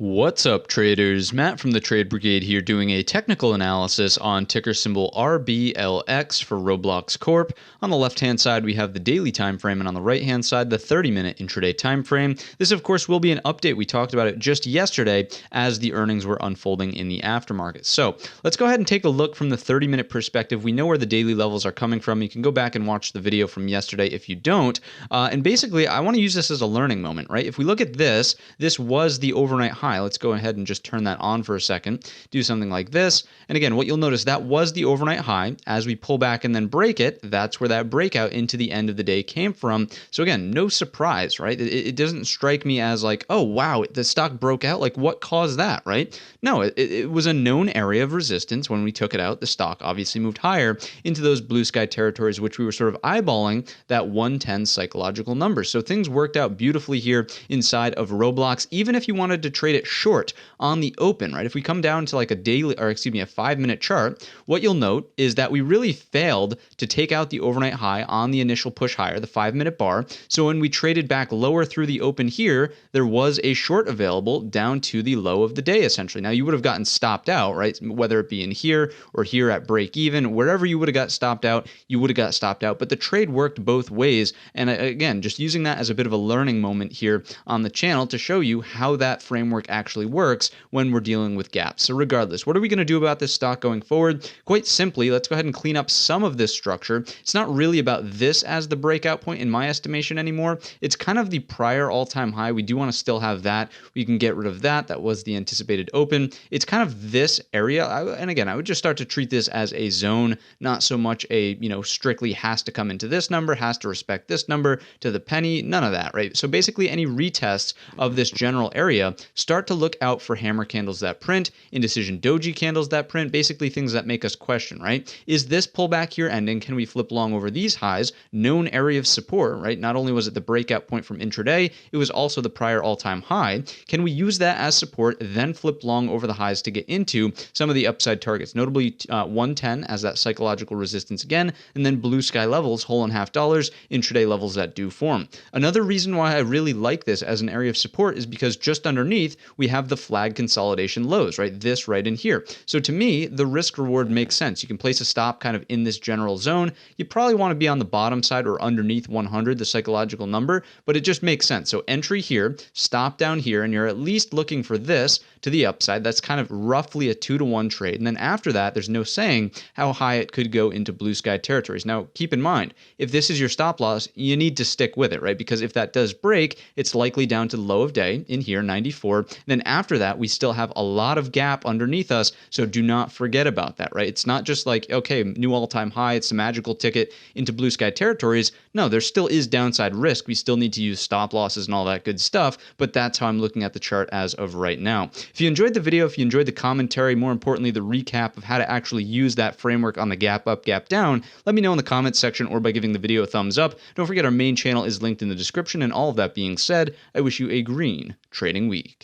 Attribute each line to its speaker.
Speaker 1: What's up, traders? Matt from the Trade Brigade here doing a technical analysis on ticker symbol RBLX for Roblox Corp. On the left-hand side, we have the daily time frame, and on the right-hand side, the 30-minute intraday time frame. This, of course, will be an update. We talked about it just yesterday as the earnings were unfolding in the aftermarket. So let's go ahead and take a look from the 30-minute perspective. We know where the daily levels are coming from. You can go back and watch the video from yesterday if you don't. And basically, I want to use this as a learning moment, right? If we look at this, this was the overnight high. Let's go ahead and just turn that on for a second. Do something like this. And again, what you'll notice, that was the overnight high. As we pull back and then break it, that's where that breakout into the end of the day came from. So again, no surprise, right? It doesn't strike me as like, oh, wow, the stock broke out. Like, what caused that, right? No, it was a known area of resistance. When we took it out, the stock obviously moved higher into those blue sky territories, which we were sort of eyeballing that 110 psychological number. So things worked out beautifully here inside of Roblox, even if you wanted to trade it short on the open, right? If we come down to like a daily, or excuse me, a 5-minute chart, what you'll note is that we really failed to take out the overnight high on the initial push higher, the 5-minute bar. So when we traded back lower through the open here, there was a short available down to the low of the day, essentially. Now you would have gotten stopped out, right? Whether it be in here or here at break even, wherever you would have got stopped out, you would have got stopped out. But the trade worked both ways. And again, just using that as a bit of a learning moment here on the channel to show you how that framework actually works when we're dealing with gaps. So regardless, what are we going to do about this stock going forward? Quite simply, let's go ahead and clean up some of this structure. It's not really about this as the breakout point in my estimation anymore. It's kind of the prior all-time high. We do want to still have that. We can get rid of that. That was the anticipated open. It's kind of this area. And again, I would just start to treat this as a zone, not so much a, strictly has to come into this number, has to respect this number to the penny, none of that, right? So basically any retests of this general area start to look out for hammer candles that print, indecision doji candles that print, basically things that make us question, right? Is this pullback here ending? Can we flip long over these highs? Known area of support, right? Not only was it the breakout point from intraday, it was also the prior all-time high. Can we use that as support, then flip long over the highs to get into some of the upside targets, notably 110 as that psychological resistance again, and then blue sky levels, whole and half dollars, intraday levels that do form. Another reason why I really like this as an area of support is because just underneath, we have the flag consolidation lows, right? This right in here. So to me, the risk reward makes sense. You can place a stop kind of in this general zone. You probably want to be on the bottom side or underneath 100, the psychological number, but it just makes sense. So entry here, stop down here, and you're at least looking for this to the upside. That's kind of roughly a 2-to-1 trade. And then after that, there's no saying how high it could go into blue sky territories. Now, keep in mind, if this is your stop loss, you need to stick with it, right? Because if that does break, it's likely down to the low of day in here, 94. Then after that, we still have a lot of gap underneath us. So do not forget about that, right? It's not just like, okay, new all-time high, it's a magical ticket into blue sky territories. No, there still is downside risk. We still need to use stop losses and all that good stuff, but that's how I'm looking at the chart as of right now. If you enjoyed the video, if you enjoyed the commentary, more importantly, the recap of how to actually use that framework on the gap up, gap down, let me know in the comments section or by giving the video a thumbs up. Don't forget our main channel is linked in the description, and all of that being said, I wish you a green trading week.